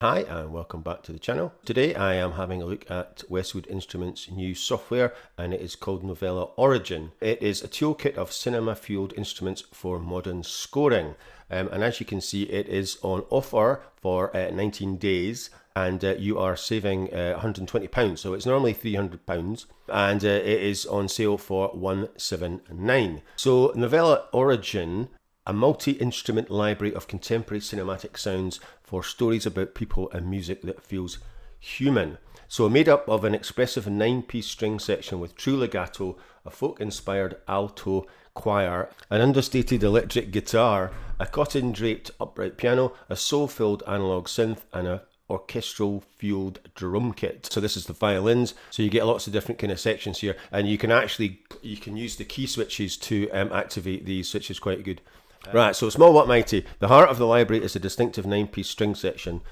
Hi and welcome back to the channel. Today I am having a look at Westwood Instruments' new software, and it is called Novella Origin. It is a toolkit of cinema-fueled instruments for modern scoring. And as you can see, it is on offer for 19 days and you are saving £120. So it's normally £300 and it is on sale for £179. So Novella Origin, a multi-instrument library of contemporary cinematic sounds for stories about people and music that feels human. So made up of an expressive 9-piece string section with true legato, a folk-inspired alto choir, an understated electric guitar, a cotton-draped upright piano, a soul-filled analog synth, and a orchestral fueled drum kit. So this is the violins, so you get lots of different kind of sections here, and you can use the key switches to activate these, which is quite good. Right, so small but mighty. The heart of the library is a distinctive 9-piece string section.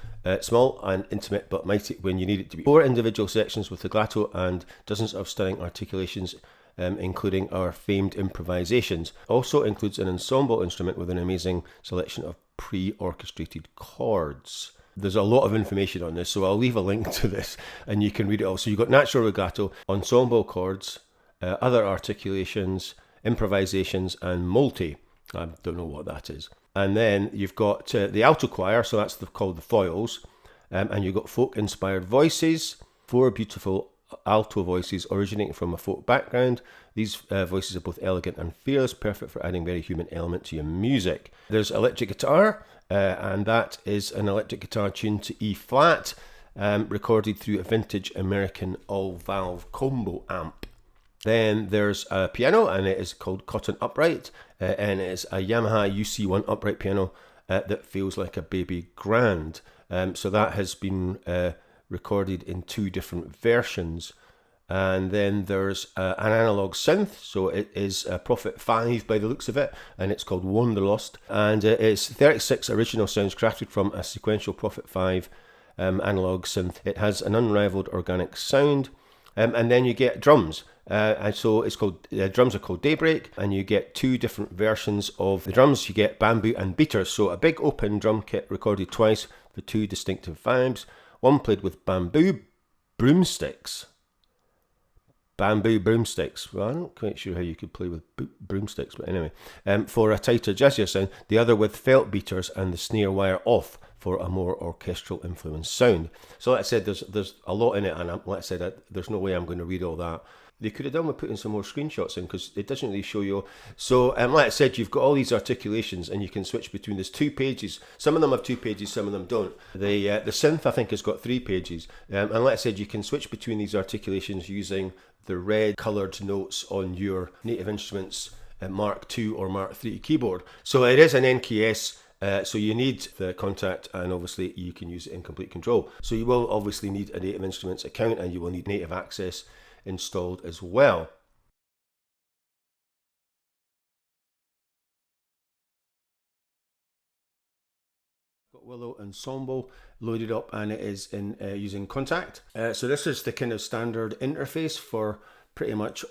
Small and intimate but mighty when you need it to be. 4 individual sections with legato and dozens of stunning articulations, including our famed improvisations. Also includes an ensemble instrument with an amazing selection of pre-orchestrated chords. There's a lot of information on this, so I'll leave a link to this and you can read it all. So you've got natural legato, ensemble chords, other articulations, improvisations, and multi. I don't know what that is. And then you've got the alto choir, so that's called the foils. And you've got folk-inspired voices, 4 beautiful alto voices originating from a folk background. These voices are both elegant and fearless, perfect for adding very human element to your music. There's electric guitar, and that is an electric guitar tuned to E flat, recorded through a vintage American all-valve combo amp. Then there's a piano, and it is called Cotton Upright, and it's a Yamaha UC1 upright piano that feels like a baby grand. So that has been recorded in 2 different versions. And then there's an analog synth, so it is a Prophet 5 by the looks of it, and it's called Wanderlust. And it's 36 original sounds crafted from a sequential Prophet 5 analog synth. It has an unrivaled organic sound. And then you get drums, and so it's called drums are called Daybreak, and you get 2 different versions of the drums. You get bamboo and beaters, so a big open drum kit recorded twice for 2 distinctive vibes. One played with bamboo broomsticks. Bamboo broomsticks. Well, I'm not quite sure how you could play with broomsticks, but anyway, for a tighter, jazzier sound. The other with felt beaters and the snare wire off for a more orchestral influenced sound. So like I said, there's a lot in it, and like I said, there's no way I'm going to read all that. They could have done with putting some more screenshots in, because it doesn't really show you. So like I said, you've got all these articulations, and you can switch between. There's 2 pages. Some of them have 2 pages, some of them don't. The synth, I think, has got 3 pages. And like I said, you can switch between these articulations using the red coloured notes on your Native Instruments Mark II or Mark III keyboard. So it is an NKS. So you need the contact, and obviously you can use it in complete control. So you will obviously need a Native Instruments account, and you will need Native Access installed as well. Got Willow Ensemble loaded up, and it is in using Contact. So this is the kind of standard interface for pretty much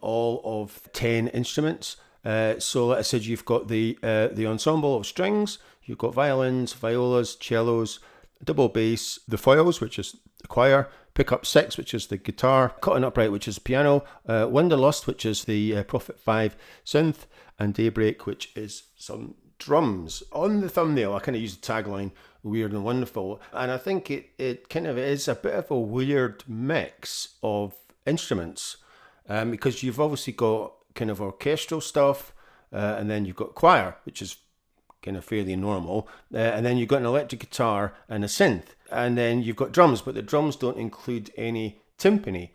all of 10 instruments. So like I said, you've got the ensemble of strings, you've got violins, violas, cellos, double bass, the foils, which is the choir, pickup 6, which is the guitar, Cotton Upright, which is piano, Wanderlust, which is the Prophet 5 synth, and Daybreak, which is some drums. On the thumbnail, I kind of used the tagline weird and wonderful, and I think it kind of is a bit of a weird mix of instruments, because you've obviously got kind of orchestral stuff, and then you've got choir, which is kind of fairly normal, and then you've got an electric guitar and a synth, and then you've got drums, but the drums don't include any timpani,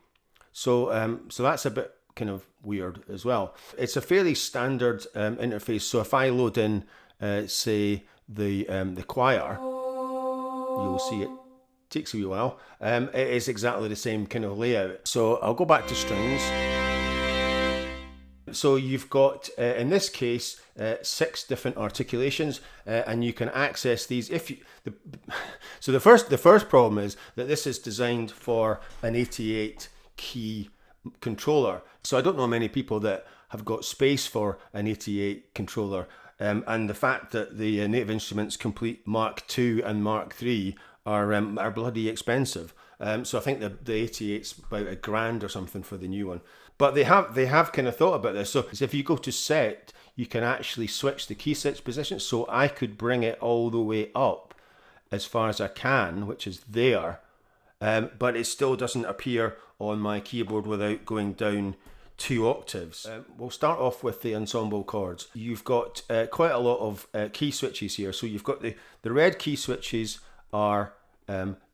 so so that's a bit kind of weird as well. It's a fairly standard interface, so if I load in say the choir, you'll see it takes a wee while. It is exactly the same kind of layout. So I'll go back to strings. So you've got, in this case, 6 different articulations, and you can access these if you. So the first problem is that this is designed for an 88 key controller. So I don't know many people that have got space for an 88 controller, and the fact that the Native Instruments Complete Mark II and Mark III are bloody expensive. So I think the 88's about $1,000 or something for the new one. But they have kind of thought about this. So if you go to set, you can actually switch the key switch position. So I could bring it all the way up as far as I can, which is there. But it still doesn't appear on my keyboard without going down 2 octaves. We'll start off with the ensemble chords. You've got quite a lot of key switches here. So you've got the red key switches are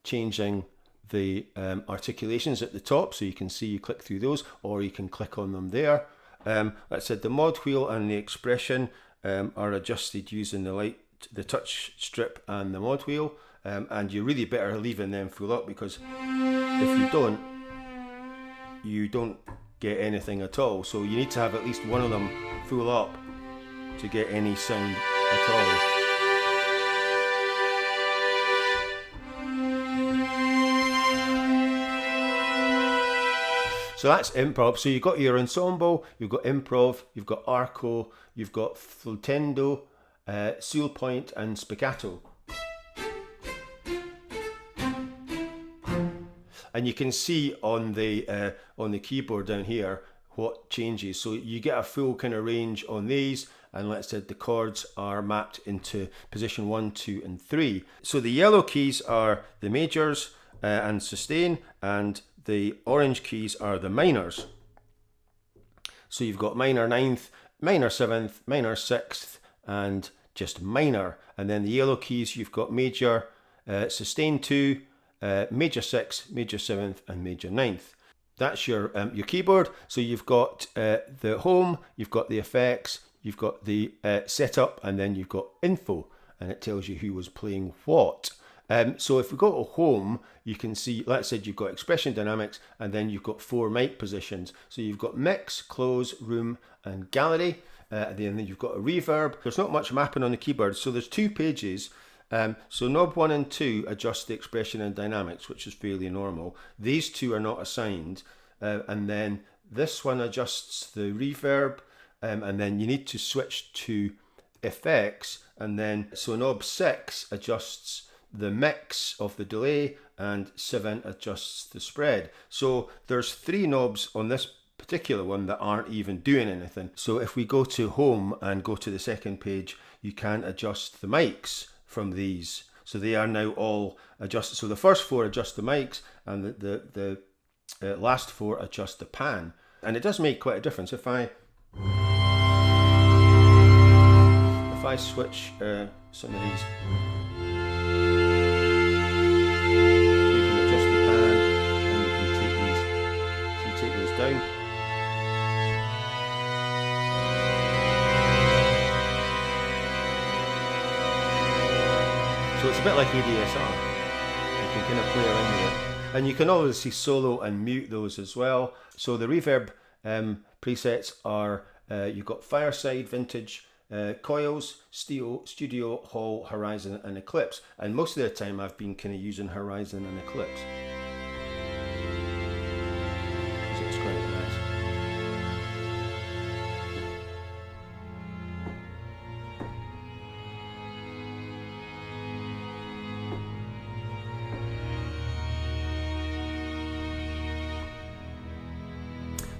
changing the articulations at the top, so you can see, you click through those, or you can click on them there. Like I said, the mod wheel and the expression are adjusted using the touch strip and the mod wheel, and you're really better leaving them full up, because if you don't get anything at all. So you need to have at least one of them full up to get any sound at all. So that's improv. So you've got your ensemble, you've got improv, you've got arco, you've got flutendo, seal point, and spiccato. And you can see on the keyboard down here what changes. So you get a full kind of range on these, and like I said, the chords are mapped into position 1, 2, and 3. So the yellow keys are the majors and sustain, and the orange keys are the minors. So you've got minor 9th, minor 7th, minor 6th, and just minor. And then the yellow keys, you've got major, sustain 2, major 6, major 7th, and major 9th. That's your keyboard. So you've got the home, you've got the effects, you've got the setup, and then you've got info, and it tells you who was playing what. So if we go to home, you can see, like I said, you've got expression dynamics, and then you've got 4 mic positions. So you've got mix, close, room, and gallery. And then you've got a reverb. There's not much mapping on the keyboard. So there's 2 pages. So knob 1 and 2 adjust the expression and dynamics, which is fairly normal. These 2 are not assigned. And then this one adjusts the reverb. And then you need to switch to effects. And then, so knob 6 adjusts the mix of the delay, and 7 adjusts the spread. So there's 3 knobs on this particular one that aren't even doing anything. So if we go to home and go to the second page, you can adjust the mics from these. So they are now all adjusted. So the first 4 adjust the mics, and the last 4 adjust the pan. And it does make quite a difference. If I switch some of these, down. So it's a bit like ADSR. You can kind of play around with it. And you can obviously solo and mute those as well. So the reverb presets are, you've got Fireside, Vintage, Coils, Studio, Hall, Horizon, and Eclipse. And most of the time I've been kind of using Horizon and Eclipse.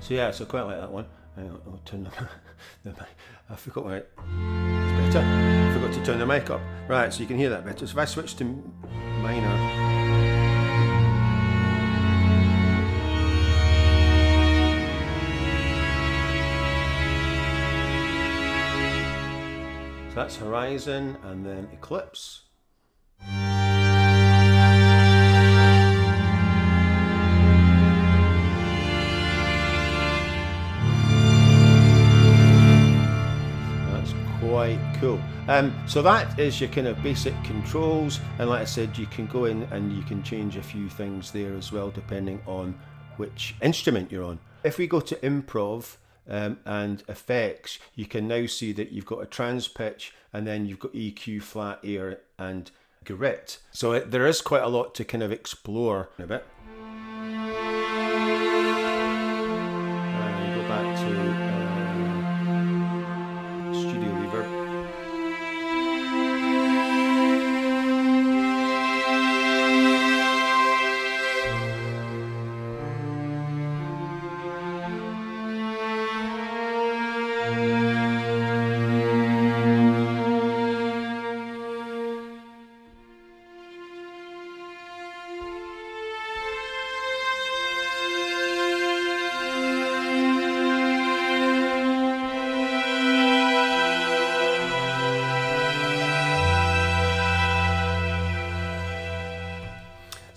So yeah, so quite like that one. I'll turn I forgot my, it's better. I forgot to turn the mic up. Right, so you can hear that better. So if I switch to minor, so that's Horizon, and then Eclipse. Quite cool. So that is your kind of basic controls, and like I said, you can go in and you can change a few things there as well depending on which instrument you're on. If we go to improv and effects, you can now see that you've got a trans pitch, and then you've got EQ, flat, air, and grit. So there is quite a lot to kind of explore in a bit. And go back to reverb.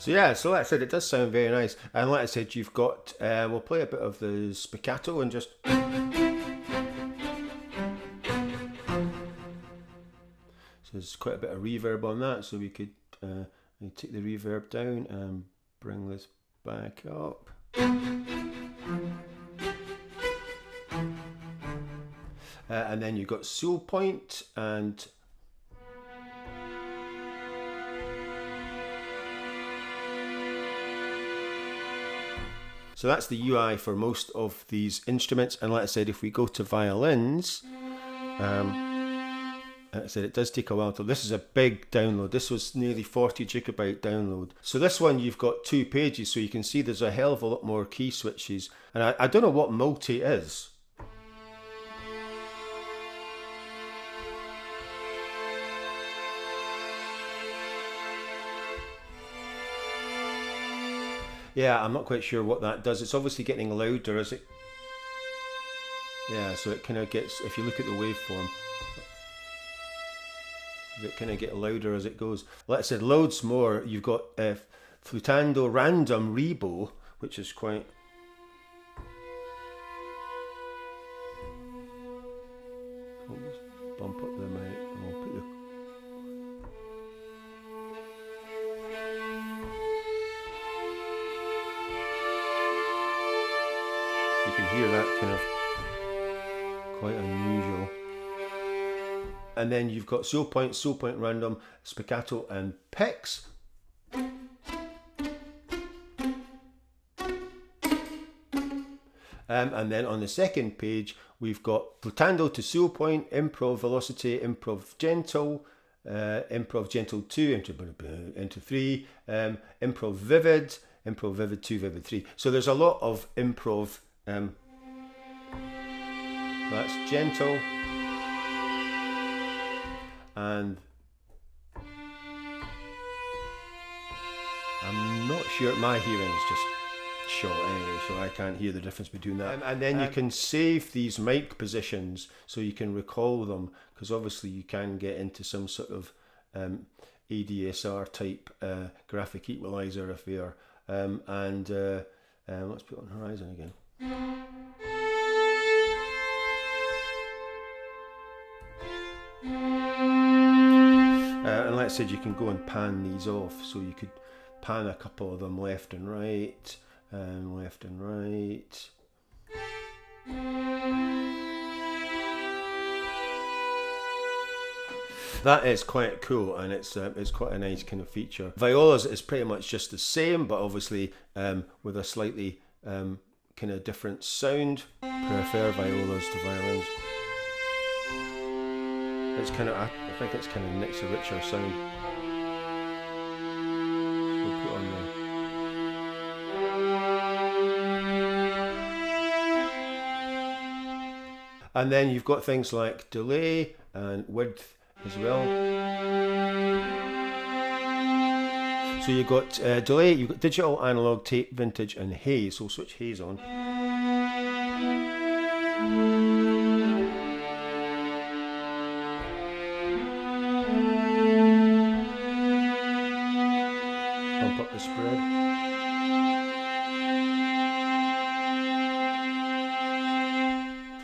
So yeah, so like I said, it does sound very nice. And like I said, you've got, we'll play a bit of the spiccato and just... So there's quite a bit of reverb on that, so we could take the reverb down and bring this back up. And then you've got seal point and... So that's the UI for most of these instruments. And like I said, if we go to violins, like I said, it does take a while. This is a big download. This was nearly 40 gigabyte download. So this one, you've got 2 pages, so you can see there's a hell of a lot more key switches. And I don't know what multi is. Yeah, I'm not quite sure what that does. It's obviously getting louder as it... Yeah, so it kind of gets, if you look at the waveform, it kind of get louder as it goes. Like I said, loads more. You've got flutando random rebo, which is quite... Bump up the mic. I'll put the... You can hear that kind of quite unusual. And then you've got seal point random, spiccato and picks. And then on the second page, we've got flutando to seal point, improv velocity, improv gentle 2, into 3, improv vivid 2, vivid 3. So there's a lot of improv. That's gentle. And I'm not sure, my hearing's just shot anyway, so I can't hear the difference between that. And then you can save these mic positions so you can recall them, because obviously you can get into some sort of ADSR type graphic equalizer if they are. Let's put it on horizon again. And like I said, you can go and pan these off, so you could pan a couple of them left and right, and left and right. That is quite cool, and it's quite a nice kind of feature. Violas is pretty much just the same, but obviously with a slightly kind of different sound. Prefer violas to violins. It's kind of, I think it's kind of next a richer sound. We'll put on there. And then you've got things like delay and width as well. So you've got delay, you've got digital, analog, tape, vintage and haze. So we'll switch haze on. Bump up the spread.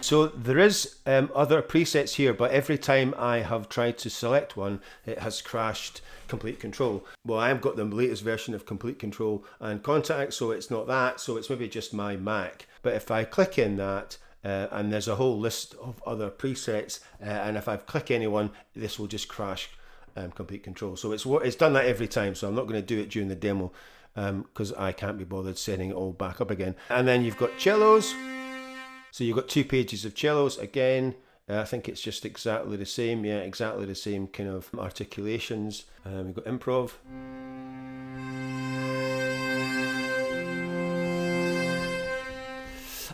So there is other presets here, but every time I have tried to select one, it has crashed Complete Control. Well, I've got the latest version of Complete Control and Contact, so it's not that, so it's maybe just my Mac. But if I click in that, and there's a whole list of other presets, and if I click any one, this will just crash Complete Control. So it's done that every time, so I'm not going to do it during the demo because I can't be bothered setting it all back up again. And then you've got cellos. So you've got 2 pages of cellos again. I think it's just exactly the same. Yeah, exactly the same kind of articulations. We've got improv.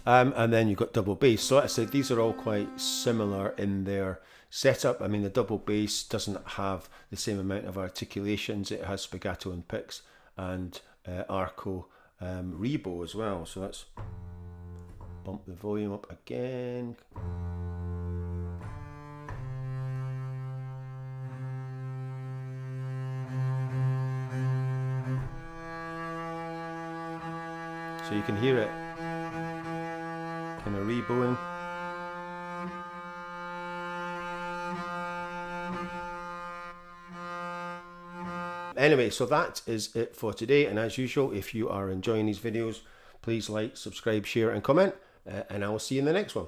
And then you've got double bass. So like I said, these are all quite similar in their setup. I mean, the double bass doesn't have the same amount of articulations. It has spiccato and picks and arco rebo as well. So let's bump the volume up again. So you can hear it kind of rebowing. Anyway, so that is it for today, and as usual, if you are enjoying these videos, please like, subscribe, share and comment, and I will see you in the next one.